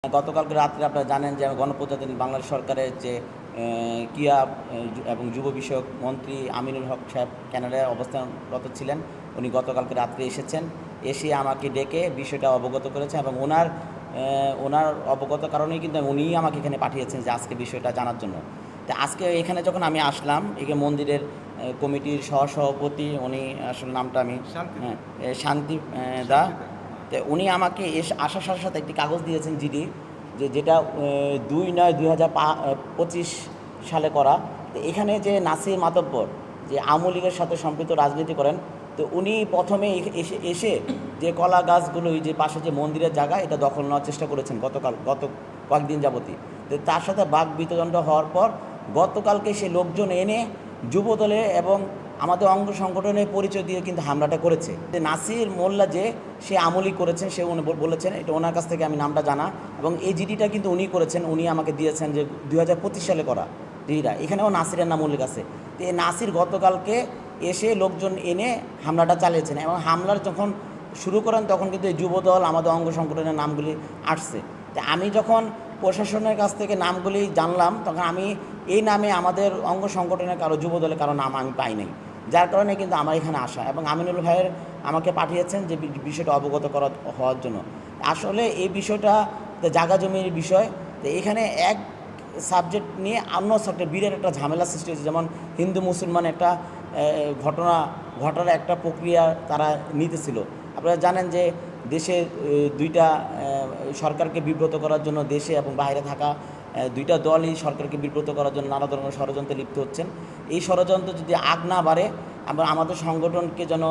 গতকালকে রাত্রে আপনারা জানেন যে গণপ্রজাতন্ত্রী বাংলাদেশ সরকারের যে ক্রীড়া এবং যুব বিষয়ক মন্ত্রী আমিনুল হক সাহেব কানাডায় অবস্থানরত ছিলেন। উনি গতকালকে রাত্রে এসেছেন, এসে আমাকে ডেকে বিষয়টা অবগত করেছেন এবং ওনার অবগত কারণেই কিন্তু উনিই আমাকে এখানে পাঠিয়েছেন যে আজকে বিষয়টা জানার জন্য। তো আজকে এখানে যখন আমি আসলাম, এখানে মন্দিরের কমিটির সহসভাপতি, উনি আসলে নামটা আমি শান্তি দা, তো উনি আমাকে আসার সাথে সাথে একটি কাগজ দিয়েছেন জিডি, যেটা 2/9/2025 সালে করা। তো এখানে যে নাসির মাতব্বর যে আওয়ামী লীগের সাথে সম্পৃক্ত রাজনীতি করেন, তো উনি প্রথমে এসে যে কলা গাছগুলো যে পাশে যে মন্দিরের জায়গা, এটা দখল নেওয়ার চেষ্টা করেছেন গত কয়েকদিন যাবতী। তো তার সাথে বাক বিতদণ্ড হওয়ার পর গতকালকে সে লোকজন এনে যুবদলে এবং আমাদের অঙ্গ সংগঠনের পরিচয় দিয়ে কিন্তু হামলাটা করেছে। নাসির মোল্লা যে সে আমলি করেছেন, সে উনি বলেছেন, এটা ওনার কাছ থেকে আমি নামটা জানা, এবং এই জিডিটা কিন্তু উনি করেছেন, উনি আমাকে দিয়েছেন যে 2025 সালে করা জিডিটা। এখানেও নাসিরের নাম উল্লেখ আছে। তো এই নাসির গতকালকে এসে লোকজন এনে হামলাটা চালিয়েছেন, এবং হামলার যখন শুরু করেন তখন কিন্তু এই যুবদল আমাদের অঙ্গ সংগঠনের নামগুলি আসছে। তো আমি যখন প্রশাসনের কাছ থেকে নামগুলি জানলাম, তখন আমি এই নামে আমাদের অঙ্গ সংগঠনের কারো যুবদলের কারো নাম আমি পাই নাই, যার কারণে কিন্তু আমার এখানে আসা, এবং আমিনুল ভাইয়ের আমাকে পাঠিয়েছেন যে বিষয়টা অবগত হওয়ার জন্য। আসলে এই বিষয়টা জায়গা জমির বিষয়। তো এখানে এক সাবজেক্ট নিয়ে অন্য সাবজেক্ট বিরাট একটা ঝামেলা সৃষ্টি হয়েছে। যেমন হিন্দু মুসলমান একটা ঘটার একটা প্রক্রিয়া তারা নিতেছিল। আপনারা জানেন যে দেশে দুইটা সরকারকে বিব্রত করার জন্য দেশে এবং বাইরে থাকা দুইটা দলই সরকারকে বিব্রত করার জন্য নানা ধরনের ষড়যন্ত্রে লিপ্ত হচ্ছেন। এই ষড়যন্ত্র যদি আগ না বাড়ে, আমরা আমাদের সংগঠনকে যেন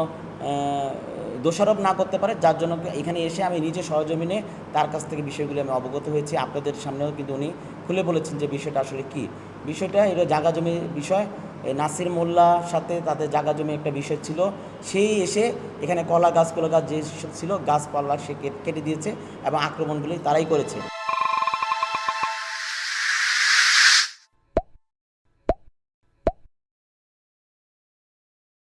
দোষারোপ না করতে পারে, যার জন্য এখানে এসে আমি নিজে সহজমিনে তার কাছ থেকে বিষয়গুলি আমি অবগত হয়েছি। আপনাদের সামনেও কিন্তু উনি খুলে বলেছেন যে বিষয়টা আসলে কী। বিষয়টা এটা জায়গা জমির বিষয়। নাসির মোল্লার সাথে তাদের জায়গা জমি একটা বিষয় ছিল, সেই এসে এখানে কলা গাছ যে ছিল গাছপালা সে কেটে দিয়েছে এবং আক্রমণগুলি তারাই করেছে।